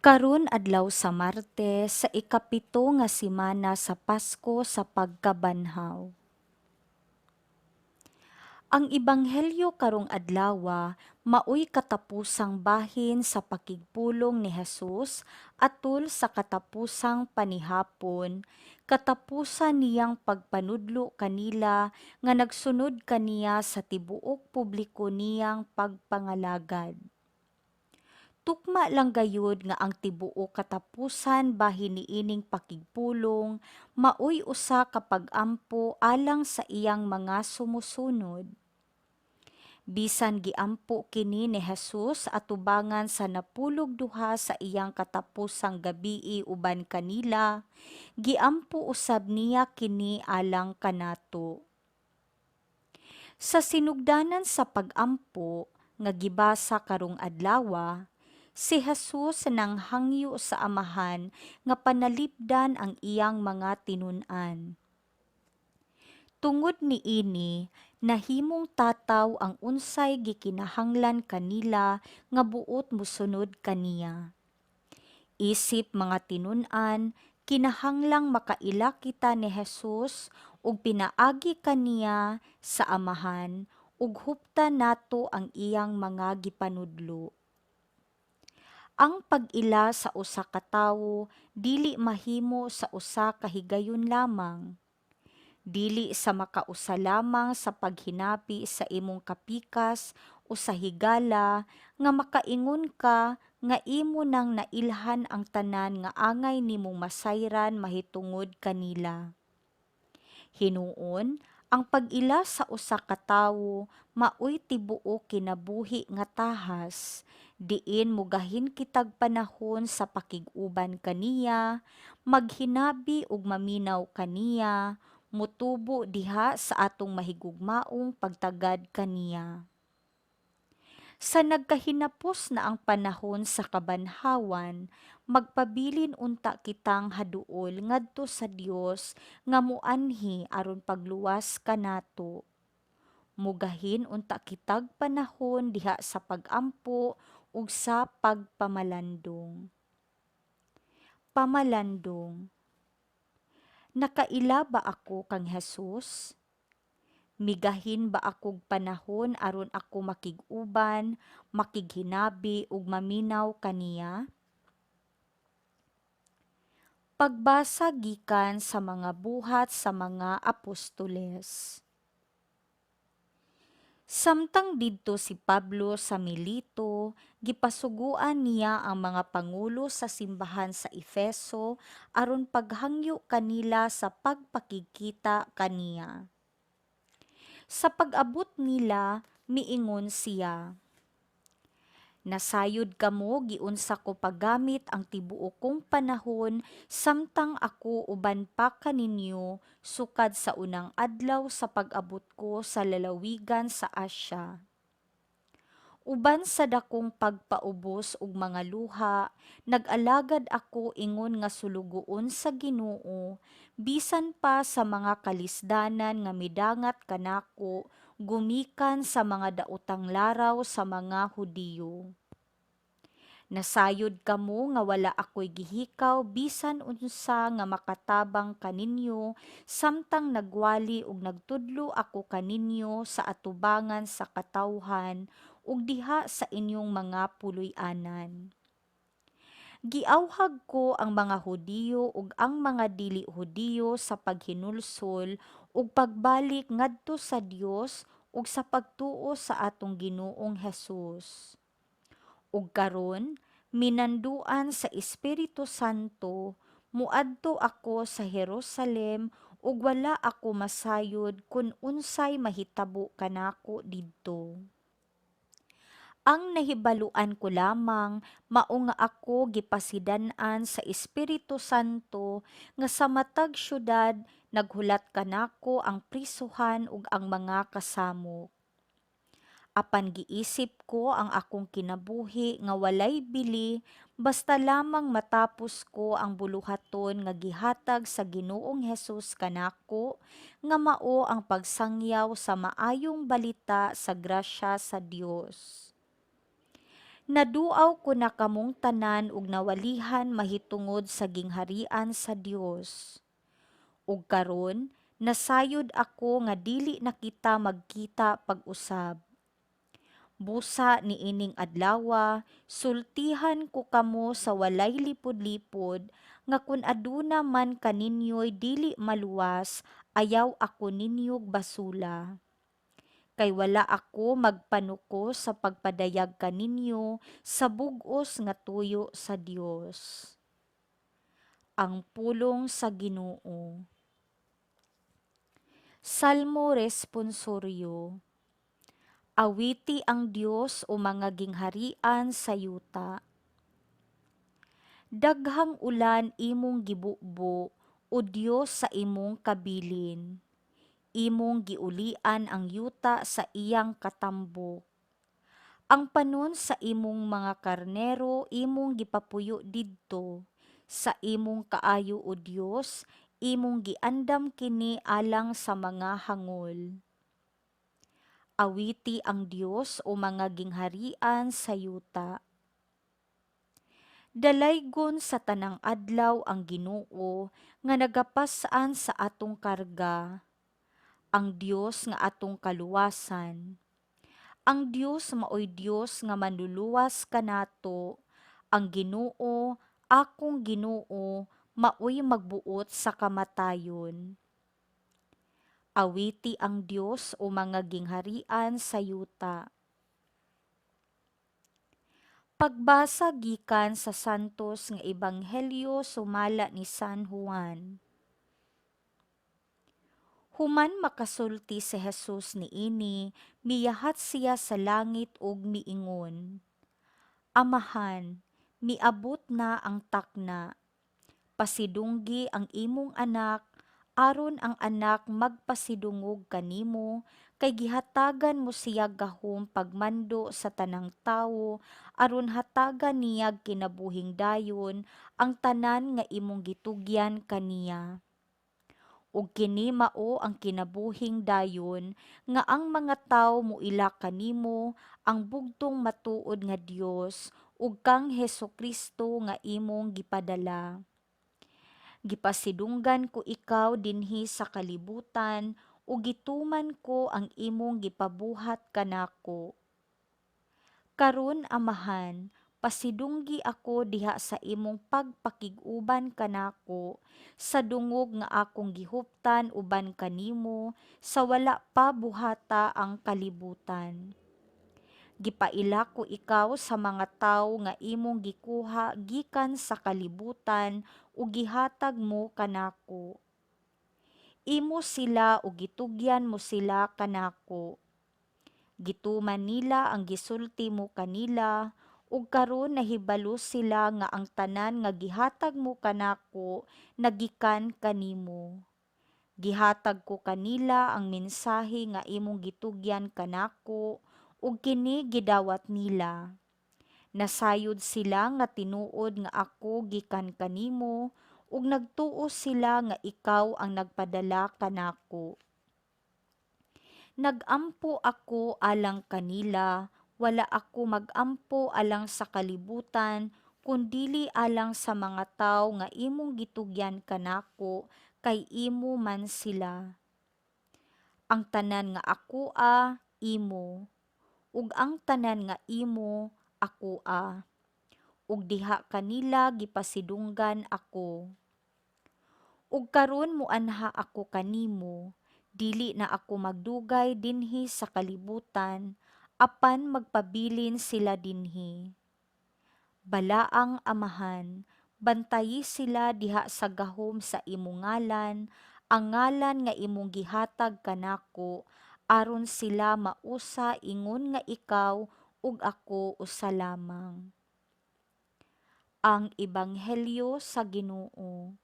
Karon adlaw sa Martes sa ikapito nga semana sa Pasko sa pagkabanhaw. Ang ebanghelyo karong adlawa maoy katapusang bahin sa pakigpulong ni Hesus atol sa katapusang panihapon, katapusan niyang pagpanudlo kanila nga nagsunod kaniya sa tibuok publiko niyang pagpangalagad. Tukma lang gayud nga ang tibuok katapusan bahin niining pakigpulong maoy usa ka pag-ampo alang sa iyang mga sumusunod. Bisan giampo kini ni Hesus atubangan sa napulog duha sa iyang katapusang gabii uban kanila, giampo usab niya kini alang kanato. Sa sinugdanan sa pag-ampo nga gibasa karong adlawa, si Jesus nanghangyo sa amahan nga panalipdan ang iyang mga tinun-an. Tungod niini, nahimong tataw ang unsay gikinahanglan kanila nga buot musunod kaniya. Isip mga tinun-an, kinahanglang makaila kita ni Jesus ug pinaagi kaniya sa amahan ug huptan nato ang iyang mga gipanudlo. Ang pag-ila sa usa ka tawo dili mahimo sa usa ka higayon lamang. Dili sa makausa lamang sa paghinapi sa imong kapikas o sa higala nga makaingon ka nga imo nang nailhan ang tanan nga angay nimong masayran mahitungod kanila. Hinuon, ang pag-ila sa usa ka tawo maoy tibuok kinabuhi nga tahas, diin mugahin kitag panahon sa pakig-uban kaniya, maghinabi ug maminaw kaniya, mutubo diha sa atong mahigugmaong pagtagad kaniya. Sa nagkahinapos na ang panahon sa kabanhawan, magpabilin unta kitang haduol ngadto sa Dios nga muanhi aron pagluwas kanato. Mugahin unta kitag panahon diha sa pagampo ug sa pagpamalandong. Pamalandong. Nakaila ba ako kang Hesus? Migahin ba akog panahon aron ako makig-uban, makighinabi ug maminaw kaniya? Pagbasa gikan sa mga buhat sa mga apostoles. Samtang didto si Pablo sa Milito, gipasuguan niya ang mga pangulo sa simbahan sa Efeso aron paghangyo kanila sa pagpakikita kaniya. Sa pag-abot nila, miingon siya, "Nasayod kamo giunsa ko paggamit ang tibuok kong panahon samtang ako uban pa kaninyo sukad sa unang adlaw sa pag-abot ko sa lalawigan sa Asya. Uban sa dakong pagpaubos ug mga luha, nag-alagad ako ingon nga sulugoon sa Ginoo, bisan pa sa mga kalisdanan nga midangat kanako gumikan sa mga daotang laraw sa mga Hudiyo. Nasayod kamo nga wala ako'y gihikaw bisan unsa nga makatabang kaninyo samtang nagwali ug nagtudlo ako kaninyo sa atubangan sa katawhan ug diha sa inyong mga puloy-anan. Giawhag ko ang mga Hudiyo ug ang mga dili Hudiyo sa paghinulsol ug pagbalik ngadto sa Dios ug sa pagtuo sa atong Ginoong Hesus. Ug karon, minanduan sa Espiritu Santo, muadto ako sa Jerusalem ug wala ako masayod kun unsay mahitabo kanako didto. Ang nahibaluan ko lamang mao nga ako gipasidan-an sa Espiritu Santo nga sa matag syudad naghulat kanako ang prisuhan ug ang mga kasamo. Apan giisip ko ang akong kinabuhi nga walay bili basta lamang matapos ko ang buluhaton nga gihatag sa Ginoong Hesus kanako nga mao ang pagsangyaw sa maayong balita sa grasya sa Dios. Naduaw ko na kamong tanan ug nawalihan mahitungod sa gingharian sa Dios. Ug karon nasayod ako nga dili na kita magkita pag-usab. Busa ni ining adlawa, sultihan ko kamo sa walay lipod-lipod nga kun aduna man kaninyo'y dili maluwas, ayaw ako ninyog basula. Kay wala ako magpanuko sa pagpadayag kaninyo sa bug-os nga tuyo sa Dios. Ang pulong sa Ginoo. Salmo responsoryo. Awiti ang Dios o mga gingharian sa yuta. Daghang ulan imong gibubo, o Dios sa imong kabilin. Imong giulian ang yuta sa iyang katambok. Ang panon sa imong mga karnero imong gipapuyo didto. Sa imong kaayo o Dios, imong giandam kini alang sa mga hangol. Awiti ang Dios o mga gingharian sa yuta. Dalaygon sa tanang adlaw ang Ginoo nga nagapasaan sa atong karga. Ang Dios nga atong kaluwasan. Ang Dios maoy Dios nga manluluwas kanato. Ang Ginoo, akong Ginoo, maoy magbuot sa kamatayon. Awiti ang Dios o mga gingharian sa yuta. Pagbasa gikan sa santos nga ebanghelyo sumala ni San Juan. Human makasulti si Jesus niini, miyahat siya sa langit ug miingon, Amahan, miabot na ang takna. Pasidunggi ang imong anak, aron ang anak magpasidungog kanimo, kay gihatagan mo siya gahom pagmando sa tanang tawo, aron hatagan niya kinabuhing dayon ang tanan nga imong gitugyan kaniya. Ug kini mao ang kinabuhing dayon nga ang mga tawo moila kanimo ang bugtong matuod nga Dios ug kang Hesukristo nga imong gipadala. Gipasidunggan ko ikaw dinhi sa kalibutan ug gituman ko ang imong gipabuhat kanako. Karon Amahan, pasidunggi ako diha sa imong pagpakig-uban kanako sa dungog nga akong gihuptan uban kanimo sa wala pa buhata ang kalibutan. Gipaila ko ikaw sa mga tawo nga imong gikuha gikan sa kalibutan ug gihatag mo kanako. Imo sila ug gitugyan mo sila kanako. Gituman nila ang gisulti mo kanila, ug karon nahibalo sila nga ang tanan nga gihatag mo kanako nagikan kanimo. Gihatag ko kanila ang mensahe nga imong gitugyan kanako, ug kini gidawat nila. Nasayod sila nga tinuod nga ako gikan kanimo, ug nagtuo sila nga ikaw ang nagpadala kanako. Nagampo ako alang kanila, wala ako magampo alang sa kalibutan, kundili alang sa mga tawo nga imong gitugyan kanako, kay imo man sila. Ang tanan nga ako imo, ug ang tanan nga imo, ako ug diha kanila gipasidunggan ako. Ug karon muanha ako kanimo, dili na ako magdugay dinhi sa kalibutan, apan magpabilin sila dinhi. Balaang Amahan, bantayi sila diha sa gahom sa imong ngalan, ang ngalan nga imong gihatag kanako, aron sila mausa ingon nga ikaw ug ako usa lamang. Ang Ebanghelyo sa Ginoo.